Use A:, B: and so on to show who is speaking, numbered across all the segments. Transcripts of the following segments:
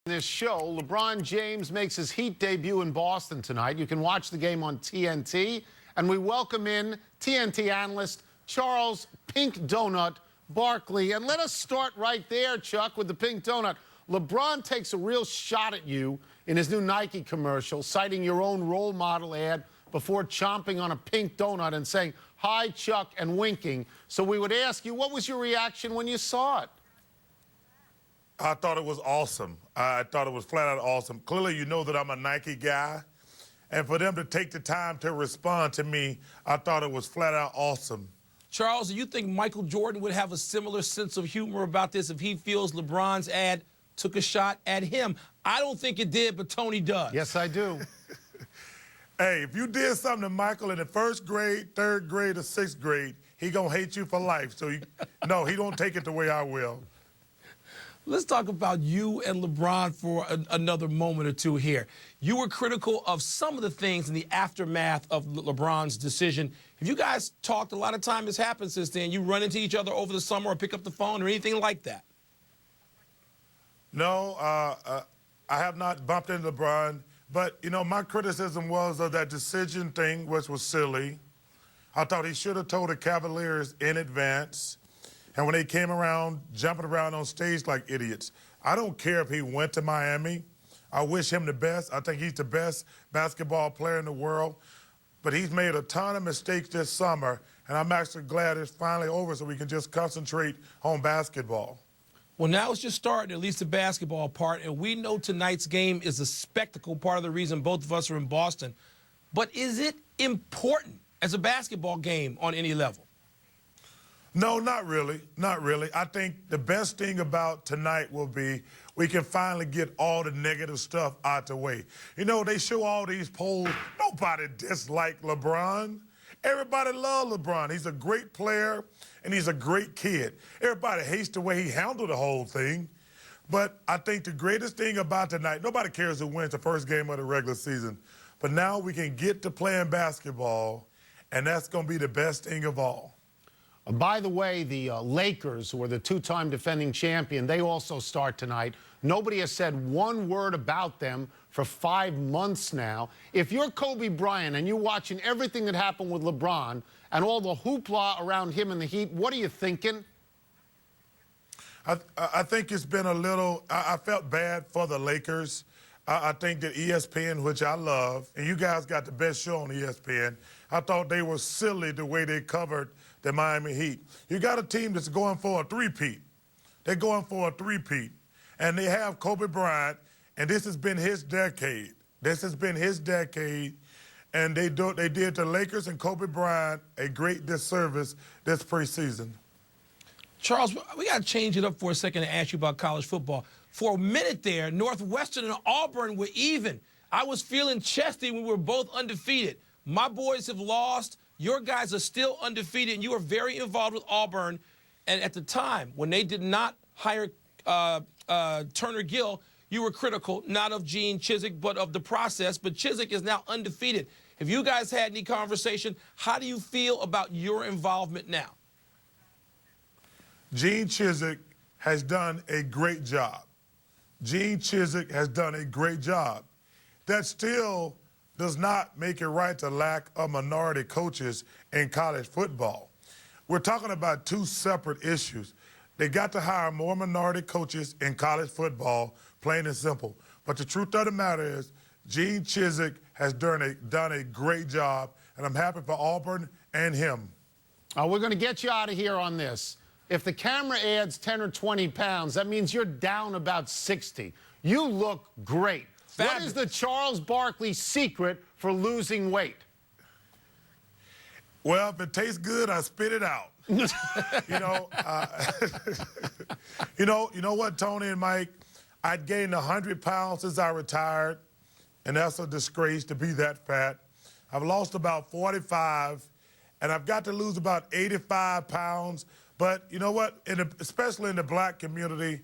A: This show, LeBron James makes his Heat debut in Boston tonight. You can watch the game on TNT. And we welcome in TNT analyst Charles Pink Donut Barkley. And let us start right there, Chuck, with the Pink Donut. LeBron takes a real shot at you in his new Nike commercial, citing your own role model ad before chomping on a pink donut and saying, "Hi, Chuck," and winking. So we would ask you, what was your reaction when you saw it?
B: I thought it was awesome. I thought it was flat out awesome. Clearly, you know that I'm a Nike guy. And for them to take the time to respond to me, I thought it was flat out awesome.
C: Charles, do you think Michael Jordan would have a similar sense of humor about this if he feels LeBron's ad took a shot at him? I don't think it did, but Tony does.
A: Yes, I do.
B: Hey, if you did something to Michael in the first grade, third grade, or sixth grade, he gonna hate you for life. So, no, he don't take it the way I will.
C: Let's talk about you and LeBron for another moment or two here. You were critical of some of the things in the aftermath of LeBron's decision. Have you guys talked? A lot of time has happened since then. You run into each other over the summer or pick up the phone or anything like that?
B: No, I have not bumped into LeBron. But, you know, my criticism was of that decision thing, which was silly. I thought he should have told the Cavaliers in advance. And when they came around, jumping around on stage like idiots, I don't care if he went to Miami. I wish him the best. I think he's the best basketball player in the world. But he's made a ton of mistakes this summer, and I'm actually glad it's finally over so we can just concentrate on basketball.
C: Well, now it's just starting, at least the basketball part, and we know tonight's game is a spectacle, part of the reason both of us are in Boston. But is it important as a basketball game on any level?
B: No, not really. Not really. I think the best thing about tonight will be we can finally get all the negative stuff out the way. You know, they show all these polls. Nobody disliked LeBron. Everybody loved LeBron. He's a great player, and he's a great kid. Everybody hates the way he handled the whole thing. But I think the greatest thing about tonight, nobody cares who wins the first game of the regular season. But now we can get to playing basketball, and that's going to be the best thing of all.
A: By the way, the Lakers, who are the two-time defending champion, they also start tonight. Nobody has said one word about them for 5 months now. If you're Kobe Bryant and you're watching everything that happened with LeBron and all the hoopla around him and the Heat, what are you thinking?
B: I think it's been a little – I felt bad for the Lakers. I think that ESPN, which I love, and you guys got the best show on ESPN, I thought they were silly the way they covered the Miami Heat. You got a team that's going for a three-peat. They're going for a three-peat. And they have Kobe Bryant, and this has been his decade. This has been his decade. And they did the Lakers and Kobe Bryant a great disservice this preseason.
C: Charles, we got to change it up for a second and ask you about college football. For a minute there, Northwestern and Auburn were even. I was feeling chesty when we were both undefeated. My boys have lost. Your guys are still undefeated, and you are very involved with Auburn. And at the time, when they did not hire Turner Gill, you were critical, not of Gene Chizik, but of the process. But Chizik is now undefeated. Have you guys had any conversation? How do you feel about your involvement now?
B: Gene Chizik has done a great job. Gene Chizik has done a great job. That still does not make it right to lack of minority coaches in college football. We're talking about two separate issues. They got to hire more minority coaches in college football, plain and simple. But the truth of the matter is, Gene Chizik has done a great job, and I'm happy for Auburn and him.
A: We're going to get you out of here on this. If the camera adds 10 or 20 pounds, that means you're down about 60. You look great.
C: Fabulous.
A: What is the Charles Barkley secret for losing weight?
B: Well, if it tastes good, I spit it out. you know what, Tony and Mike? I'd gained 100 pounds since I retired, and that's a disgrace to be that fat. I've lost about 45, and I've got to lose about 85 pounds. But you know what? Especially in the black community,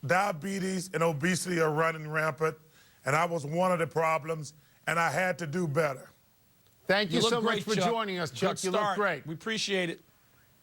B: diabetes and obesity are running rampant, and I was one of the problems, and I had to do better.
A: Thank you so much
C: great,
A: for
C: Chuck.
A: joining us, Chuck. You look great.
C: We appreciate it.